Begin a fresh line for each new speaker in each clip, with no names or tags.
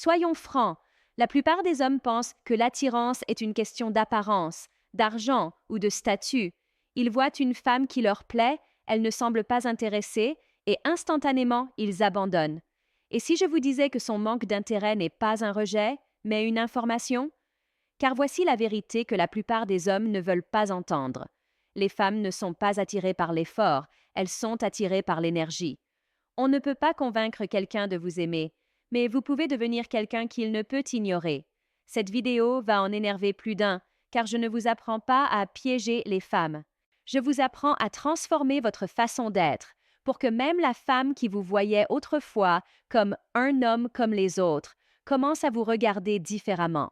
Soyons francs, la plupart des hommes pensent que l'attirance est une question d'apparence, d'argent ou de statut. Ils voient une femme qui leur plaît, elle ne semble pas intéressée, et instantanément, ils abandonnent. Et si je vous disais que son manque d'intérêt n'est pas un rejet, mais une information? Car voici la vérité que la plupart des hommes ne veulent pas entendre. Les femmes ne sont pas attirées par l'effort, elles sont attirées par l'énergie. On ne peut pas convaincre quelqu'un de vous aimer, mais vous pouvez devenir quelqu'un qu'il ne peut ignorer. Cette vidéo va en énerver plus d'un, car je ne vous apprends pas à piéger les femmes. Je vous apprends à transformer votre façon d'être, pour que même la femme qui vous voyait autrefois comme un homme comme les autres commence à vous regarder différemment.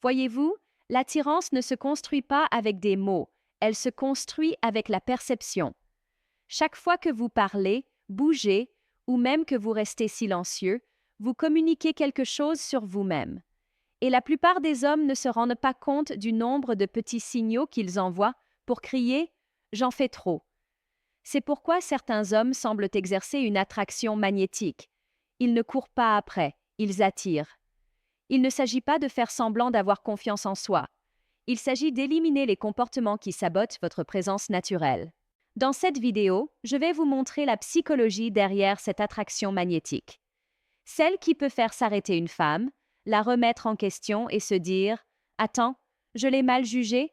Voyez-vous, l'attirance ne se construit pas avec des mots, elle se construit avec la perception. Chaque fois que vous parlez, bougez, ou même que vous restez silencieux, vous communiquez quelque chose sur vous-même. Et la plupart des hommes ne se rendent pas compte du nombre de petits signaux qu'ils envoient pour crier ⁇ J'en fais trop ⁇ C'est pourquoi certains hommes semblent exercer une attraction magnétique. Ils ne courent pas après, ils attirent. Il ne s'agit pas de faire semblant d'avoir confiance en soi. Il s'agit d'éliminer les comportements qui sabotent votre présence naturelle. Dans cette vidéo, je vais vous montrer la psychologie derrière cette attraction magnétique. Celle qui peut faire s'arrêter une femme, la remettre en question et se dire « Attends, je l'ai mal jugée ?»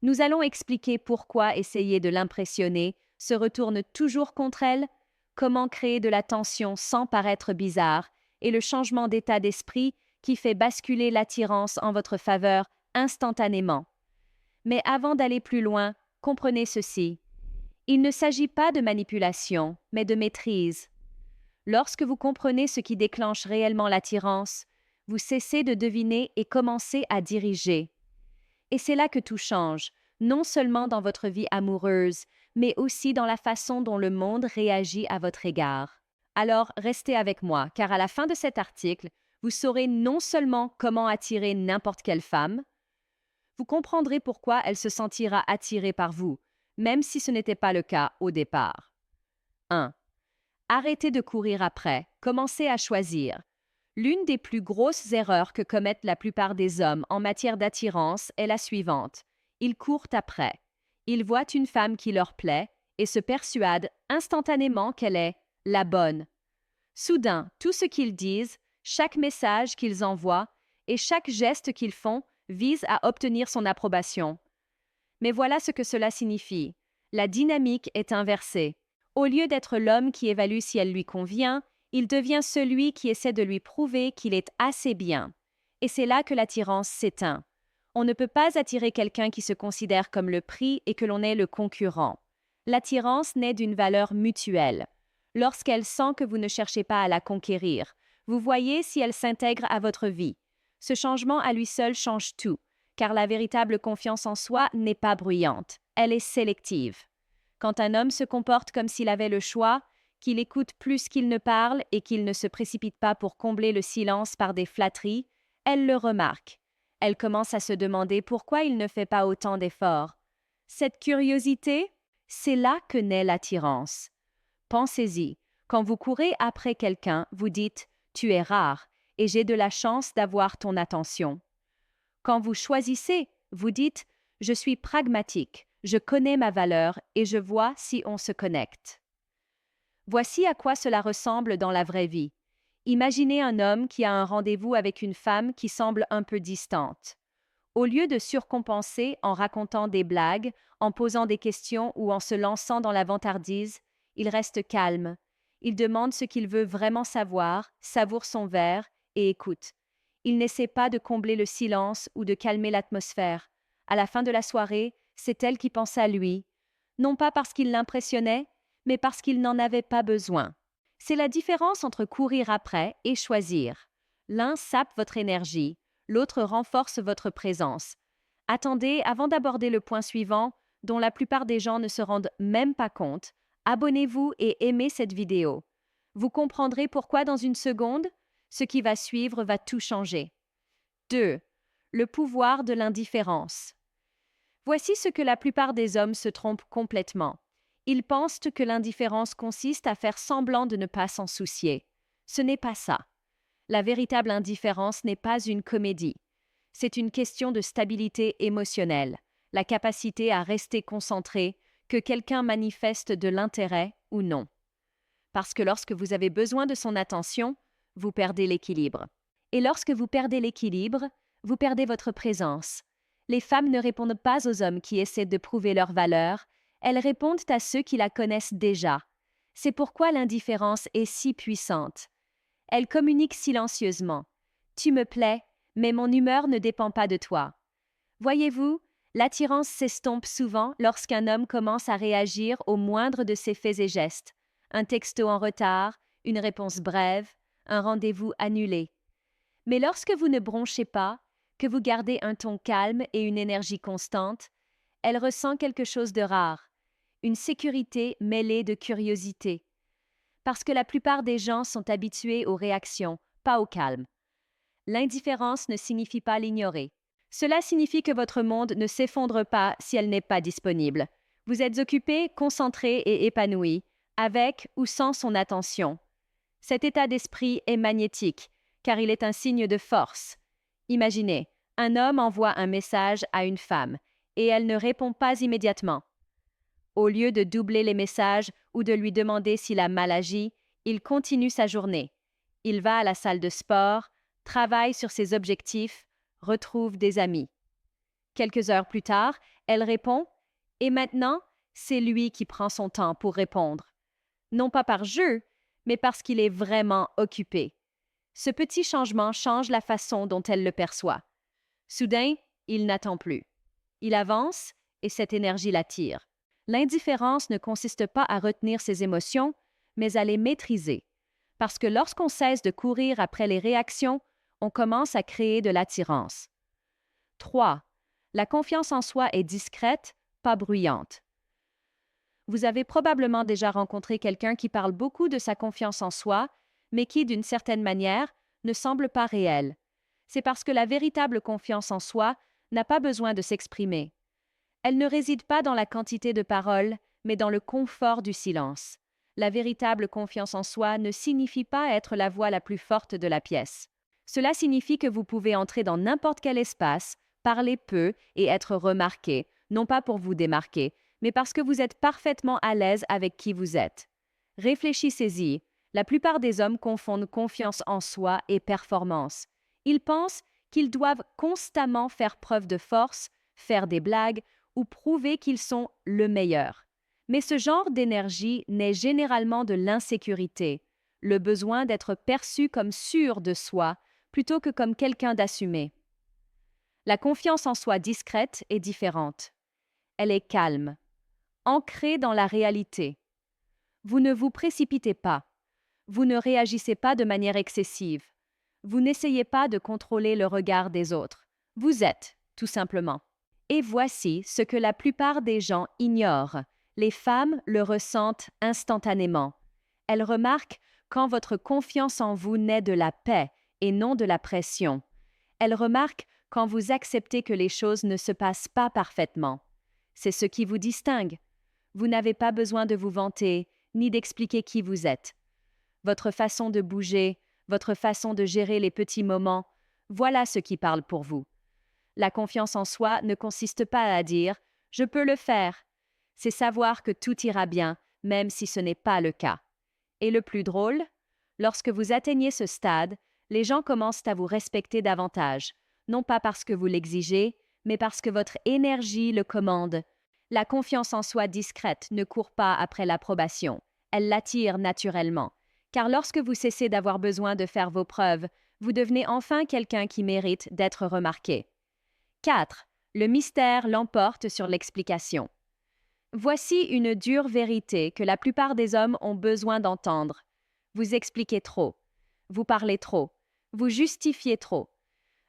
Nous allons expliquer pourquoi essayer de l'impressionner se retourne toujours contre elle, comment créer de la tension sans paraître bizarre, et le changement d'état d'esprit qui fait basculer l'attirance en votre faveur instantanément. Mais avant d'aller plus loin, comprenez ceci. Il ne s'agit pas de manipulation, mais de maîtrise. Lorsque vous comprenez ce qui déclenche réellement l'attirance, vous cessez de deviner et commencez à diriger. Et c'est là que tout change, non seulement dans votre vie amoureuse, mais aussi dans la façon dont le monde réagit à votre égard. Alors, restez avec moi, car à la fin de cet article, vous saurez non seulement comment attirer n'importe quelle femme, vous comprendrez pourquoi elle se sentira attirée par vous, même si ce n'était pas le cas au départ. 1. Arrêtez de courir après, commencez à choisir. L'une des plus grosses erreurs que commettent la plupart des hommes en matière d'attirance est la suivante. Ils courent après. Ils voient une femme qui leur plaît et se persuadent instantanément qu'elle est la bonne. Soudain, tout ce qu'ils disent, chaque message qu'ils envoient et chaque geste qu'ils font vise à obtenir son approbation. Mais voilà ce que cela signifie. La dynamique est inversée. Au lieu d'être l'homme qui évalue si elle lui convient, il devient celui qui essaie de lui prouver qu'il est assez bien. Et c'est là que l'attirance s'éteint. On ne peut pas attirer quelqu'un qui se considère comme le prix et que l'on est le concurrent. L'attirance naît d'une valeur mutuelle. Lorsqu'elle sent que vous ne cherchez pas à la conquérir, vous voyez si elle s'intègre à votre vie. Ce changement à lui seul change tout, car la véritable confiance en soi n'est pas bruyante, elle est sélective. Quand un homme se comporte comme s'il avait le choix, qu'il écoute plus qu'il ne parle et qu'il ne se précipite pas pour combler le silence par des flatteries, elle le remarque. Elle commence à se demander pourquoi il ne fait pas autant d'efforts. Cette curiosité, c'est là que naît l'attirance. Pensez-y, quand vous courez après quelqu'un, vous dites « tu es rare et j'ai de la chance d'avoir ton attention ». Quand vous choisissez, vous dites « je suis pragmatique, je connais ma valeur et je vois si on se connecte ». Voici à quoi cela ressemble dans la vraie vie. Imaginez un homme qui a un rendez-vous avec une femme qui semble un peu distante. Au lieu de surcompenser en racontant des blagues, en posant des questions ou en se lançant dans la vantardise, il reste calme. Il demande ce qu'il veut vraiment savoir, savoure son verre et écoute. Il n'essaie pas de combler le silence ou de calmer l'atmosphère. À la fin de la soirée, c'est elle qui pense à lui, non pas parce qu'il l'impressionnait, mais parce qu'il n'en avait pas besoin. C'est la différence entre courir après et choisir. L'un sape votre énergie, l'autre renforce votre présence. Attendez, avant d'aborder le point suivant, dont la plupart des gens ne se rendent même pas compte, abonnez-vous et aimez cette vidéo. Vous comprendrez pourquoi dans une seconde. Ce qui va suivre va tout changer. 2. Le pouvoir de l'indifférence. Voici ce que la plupart des hommes se trompent complètement. Ils pensent que l'indifférence consiste à faire semblant de ne pas s'en soucier. Ce n'est pas ça. La véritable indifférence n'est pas une comédie. C'est une question de stabilité émotionnelle, la capacité à rester concentré, que quelqu'un manifeste de l'intérêt ou non. Parce que lorsque vous avez besoin de son attention, vous perdez l'équilibre. Et lorsque vous perdez l'équilibre, vous perdez votre présence. Les femmes ne répondent pas aux hommes qui essaient de prouver leur valeur, elles répondent à ceux qui la connaissent déjà. C'est pourquoi l'indifférence est si puissante. Elle communique silencieusement. Tu me plais, mais mon humeur ne dépend pas de toi. Voyez-vous, l'attirance s'estompe souvent lorsqu'un homme commence à réagir au moindre de ses faits et gestes. Un texto en retard, une réponse brève, un rendez-vous annulé. Mais lorsque vous ne bronchez pas, que vous gardez un ton calme et une énergie constante, elle ressent quelque chose de rare, une sécurité mêlée de curiosité. Parce que la plupart des gens sont habitués aux réactions, pas au calme. L'indifférence ne signifie pas l'ignorer. Cela signifie que votre monde ne s'effondre pas si elle n'est pas disponible. Vous êtes occupé, concentré et épanoui, avec ou sans son attention. Cet état d'esprit est magnétique, car il est un signe de force. Imaginez, un homme envoie un message à une femme, et elle ne répond pas immédiatement. Au lieu de doubler les messages ou de lui demander s'il a mal agi, il continue sa journée. Il va à la salle de sport, travaille sur ses objectifs, retrouve des amis. Quelques heures plus tard, elle répond, et maintenant, c'est lui qui prend son temps pour répondre. Non pas par jeu, mais parce qu'il est vraiment occupé. Ce petit changement change la façon dont elle le perçoit. Soudain, il n'attend plus. Il avance et cette énergie l'attire. L'indifférence ne consiste pas à retenir ses émotions, mais à les maîtriser. Parce que lorsqu'on cesse de courir après les réactions, on commence à créer de l'attirance. 3. La confiance en soi est discrète, pas bruyante. Vous avez probablement déjà rencontré quelqu'un qui parle beaucoup de sa confiance en soi, mais qui, d'une certaine manière, ne semble pas réel. C'est parce que la véritable confiance en soi n'a pas besoin de s'exprimer. Elle ne réside pas dans la quantité de paroles, mais dans le confort du silence. La véritable confiance en soi ne signifie pas être la voix la plus forte de la pièce. Cela signifie que vous pouvez entrer dans n'importe quel espace, parler peu et être remarqué, non pas pour vous démarquer, mais parce que vous êtes parfaitement à l'aise avec qui vous êtes. Réfléchissez-y. La plupart des hommes confondent confiance en soi et performance. Ils pensent qu'ils doivent constamment faire preuve de force, faire des blagues ou prouver qu'ils sont le meilleur. Mais ce genre d'énergie naît généralement de l'insécurité, le besoin d'être perçu comme sûr de soi plutôt que comme quelqu'un d'assumé. La confiance en soi discrète est différente. Elle est calme, ancrée dans la réalité. Vous ne vous précipitez pas. Vous ne réagissez pas de manière excessive. Vous n'essayez pas de contrôler le regard des autres. Vous êtes, tout simplement. Et voici ce que la plupart des gens ignorent. Les femmes le ressentent instantanément. Elles remarquent quand votre confiance en vous naît de la paix et non de la pression. Elles remarquent quand vous acceptez que les choses ne se passent pas parfaitement. C'est ce qui vous distingue. Vous n'avez pas besoin de vous vanter, ni d'expliquer qui vous êtes. Votre façon de bouger, votre façon de gérer les petits moments, voilà ce qui parle pour vous. La confiance en soi ne consiste pas à dire « je peux le faire ». C'est savoir que tout ira bien, même si ce n'est pas le cas. Et le plus drôle, lorsque vous atteignez ce stade, les gens commencent à vous respecter davantage, non pas parce que vous l'exigez, mais parce que votre énergie le commande. La confiance en soi discrète ne court pas après l'approbation, elle l'attire naturellement. Car lorsque vous cessez d'avoir besoin de faire vos preuves, vous devenez enfin quelqu'un qui mérite d'être remarqué. 4. Le mystère l'emporte sur l'explication. Voici une dure vérité que la plupart des hommes ont besoin d'entendre. Vous expliquez trop. Vous parlez trop. Vous justifiez trop.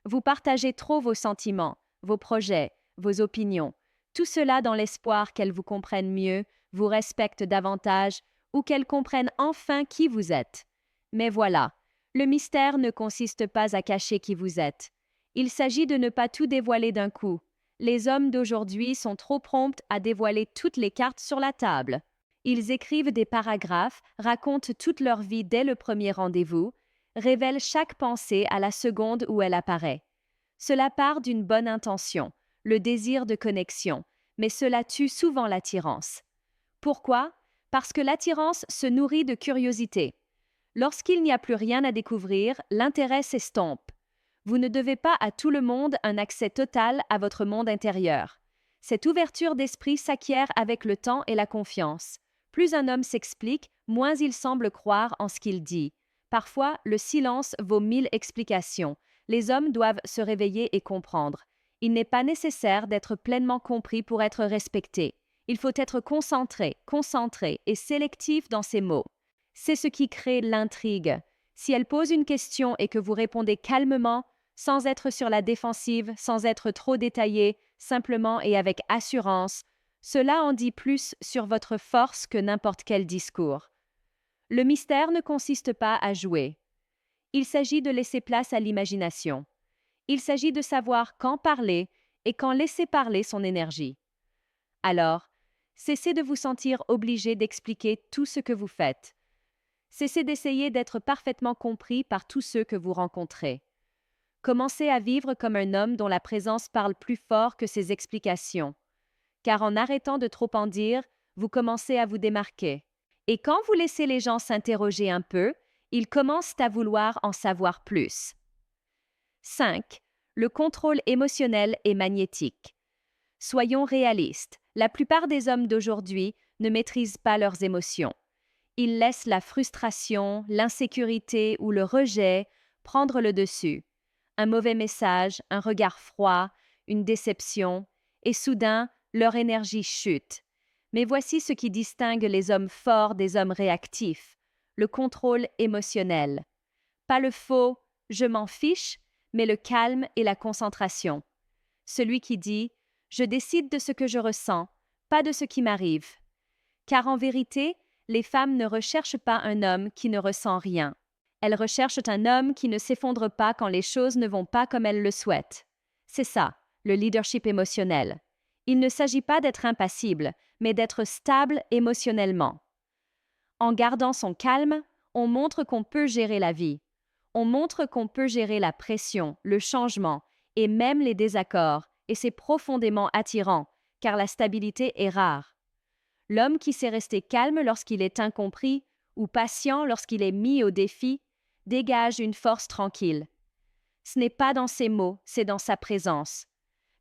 Vous partagez trop vos sentiments, vos projets, vos opinions. Tout cela dans l'espoir qu'elles vous comprennent mieux, vous respectent davantage ou qu'elles comprennent enfin qui vous êtes. Mais voilà, le mystère ne consiste pas à cacher qui vous êtes. Il s'agit de ne pas tout dévoiler d'un coup. Les hommes d'aujourd'hui sont trop prompts à dévoiler toutes les cartes sur la table. Ils écrivent des paragraphes, racontent toute leur vie dès le premier rendez-vous, révèle chaque pensée à la seconde où elle apparaît. Cela part d'une bonne intention, le désir de connexion, mais cela tue souvent l'attirance. Pourquoi? Parce que l'attirance se nourrit de curiosité. Lorsqu'il n'y a plus rien à découvrir, l'intérêt s'estompe. Vous ne devez pas à tout le monde un accès total à votre monde intérieur. Cette ouverture d'esprit s'acquiert avec le temps et la confiance. Plus un homme s'explique, moins il semble croire en ce qu'il dit. Parfois, le silence vaut 1000 explications. Les hommes doivent se réveiller et comprendre. Il n'est pas nécessaire d'être pleinement compris pour être respecté. Il faut être concentré et sélectif dans ses mots. C'est ce qui crée l'intrigue. Si elle pose une question et que vous répondez calmement, sans être sur la défensive, sans être trop détaillé, simplement et avec assurance, cela en dit plus sur votre force que n'importe quel discours. Le mystère ne consiste pas à jouer. Il s'agit de laisser place à l'imagination. Il s'agit de savoir quand parler et quand laisser parler son énergie. Alors, cessez de vous sentir obligé d'expliquer tout ce que vous faites. Cessez d'essayer d'être parfaitement compris par tous ceux que vous rencontrez. Commencez à vivre comme un homme dont la présence parle plus fort que ses explications. Car en arrêtant de trop en dire, vous commencez à vous démarquer. Et quand vous laissez les gens s'interroger un peu, ils commencent à vouloir en savoir plus. 5. Le contrôle émotionnel et magnétique. Soyons réalistes, la plupart des hommes d'aujourd'hui ne maîtrisent pas leurs émotions. Ils laissent la frustration, l'insécurité ou le rejet prendre le dessus. Un mauvais message, un regard froid, une déception, et soudain, leur énergie chute. Mais voici ce qui distingue les hommes forts des hommes réactifs, le contrôle émotionnel. Pas le faux « je m'en fiche », mais le calme et la concentration. Celui qui dit « je décide de ce que je ressens, pas de ce qui m'arrive ». Car en vérité, les femmes ne recherchent pas un homme qui ne ressent rien. Elles recherchent un homme qui ne s'effondre pas quand les choses ne vont pas comme elles le souhaitent. C'est ça, le leadership émotionnel. Il ne s'agit pas d'être impassible, mais d'être stable émotionnellement. En gardant son calme, on montre qu'on peut gérer la vie. On montre qu'on peut gérer la pression, le changement et même les désaccords, et c'est profondément attirant, car la stabilité est rare. L'homme qui sait rester calme lorsqu'il est incompris ou patient lorsqu'il est mis au défi dégage une force tranquille. Ce n'est pas dans ses mots, c'est dans sa présence.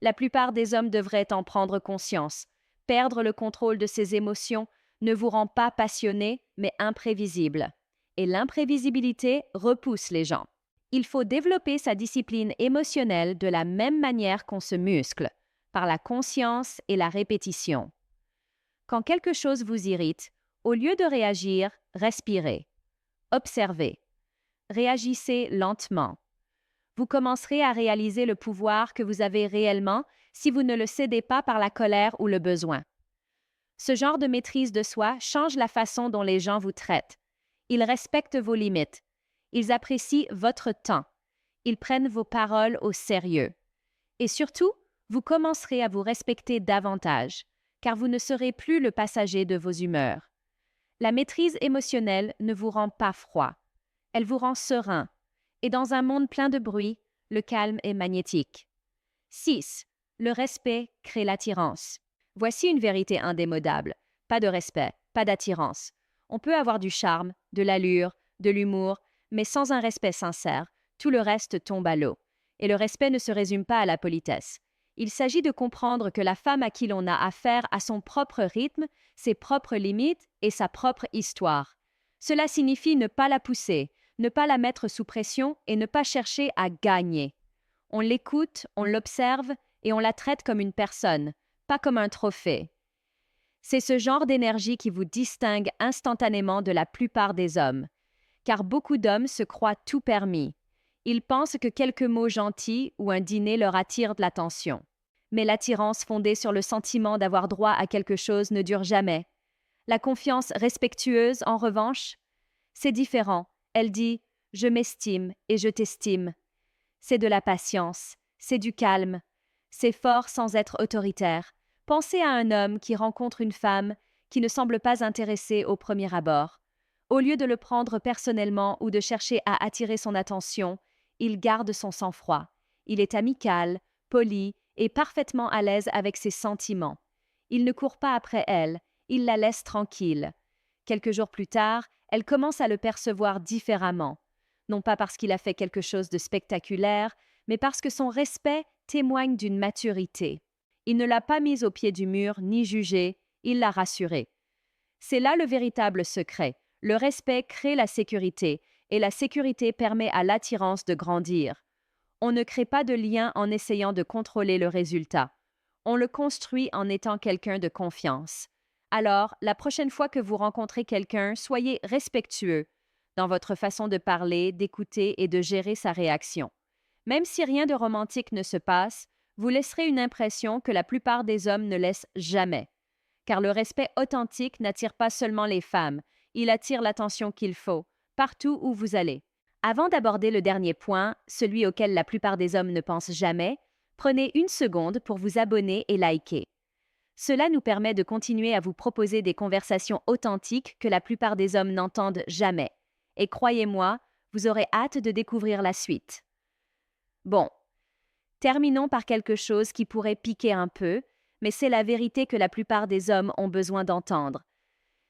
La plupart des hommes devraient en prendre conscience. Perdre le contrôle de ses émotions ne vous rend pas passionné, mais imprévisible. Et l'imprévisibilité repousse les gens. Il faut développer sa discipline émotionnelle de la même manière qu'on se muscle, par la conscience et la répétition. Quand quelque chose vous irrite, au lieu de réagir, respirez. Observez. Réagissez lentement. Vous commencerez à réaliser le pouvoir que vous avez réellement si vous ne le cédez pas par la colère ou le besoin. Ce genre de maîtrise de soi change la façon dont les gens vous traitent. Ils respectent vos limites. Ils apprécient votre temps. Ils prennent vos paroles au sérieux. Et surtout, vous commencerez à vous respecter davantage, car vous ne serez plus le passager de vos humeurs. La maîtrise émotionnelle ne vous rend pas froid. Elle vous rend serein. Et dans un monde plein de bruit, le calme est magnétique. 6. Le respect crée l'attirance. Voici une vérité indémodable. Pas de respect, pas d'attirance. On peut avoir du charme, de l'allure, de l'humour, mais sans un respect sincère, tout le reste tombe à l'eau. Et le respect ne se résume pas à la politesse. Il s'agit de comprendre que la femme à qui l'on a affaire a son propre rythme, ses propres limites et sa propre histoire. Cela signifie ne pas la pousser, ne pas la mettre sous pression et ne pas chercher à gagner. On l'écoute, on l'observe et on la traite comme une personne, pas comme un trophée. C'est ce genre d'énergie qui vous distingue instantanément de la plupart des hommes, car beaucoup d'hommes se croient tout permis. Ils pensent que quelques mots gentils ou un dîner leur attirent de l'attention. Mais l'attirance fondée sur le sentiment d'avoir droit à quelque chose ne dure jamais. La confiance respectueuse, en revanche, c'est différent. Elle dit « je m'estime et je t'estime ». C'est de la patience, c'est du calme, c'est fort sans être autoritaire. Pensez à un homme qui rencontre une femme qui ne semble pas intéressée au premier abord. Au lieu de le prendre personnellement ou de chercher à attirer son attention, il garde son sang-froid. Il est amical, poli et parfaitement à l'aise avec ses sentiments. Il ne court pas après elle, il la laisse tranquille. Quelques jours plus tard, elle commence à le percevoir différemment. Non pas parce qu'il a fait quelque chose de spectaculaire, mais parce que son respect témoigne d'une maturité. Il ne l'a pas mise au pied du mur ni jugée, il l'a rassurée. C'est là le véritable secret. Le respect crée la sécurité, et la sécurité permet à l'attirance de grandir. On ne crée pas de lien en essayant de contrôler le résultat. On le construit en étant quelqu'un de confiance. Alors, la prochaine fois que vous rencontrez quelqu'un, soyez respectueux dans votre façon de parler, d'écouter et de gérer sa réaction. Même si rien de romantique ne se passe, vous laisserez une impression que la plupart des hommes ne laissent jamais. Car le respect authentique n'attire pas seulement les femmes, il attire l'attention qu'il faut, partout où vous allez. Avant d'aborder le dernier point, celui auquel la plupart des hommes ne pensent jamais, prenez une seconde pour vous abonner et liker. Cela nous permet de continuer à vous proposer des conversations authentiques que la plupart des hommes n'entendent jamais. Et croyez-moi, vous aurez hâte de découvrir la suite. Bon, terminons par quelque chose qui pourrait piquer un peu, mais c'est la vérité que la plupart des hommes ont besoin d'entendre.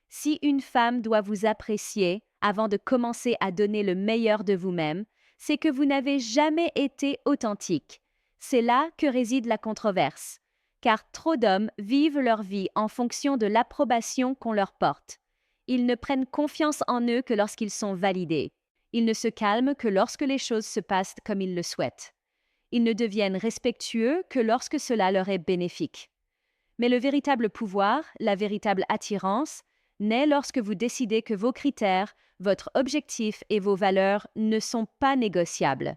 Si une femme doit vous apprécier avant de commencer à donner le meilleur de vous-même, c'est que vous n'avez jamais été authentique. C'est là que réside la controverse. Car trop d'hommes vivent leur vie en fonction de l'approbation qu'on leur porte. Ils ne prennent confiance en eux que lorsqu'ils sont validés. Ils ne se calment que lorsque les choses se passent comme ils le souhaitent. Ils ne deviennent respectueux que lorsque cela leur est bénéfique. Mais le véritable pouvoir, la véritable attirance, naît lorsque vous décidez que vos critères, votre objectif et vos valeurs ne sont pas négociables.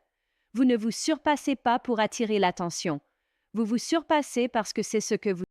Vous ne vous surpassez pas pour attirer l'attention. Vous vous surpassez parce que c'est ce que vous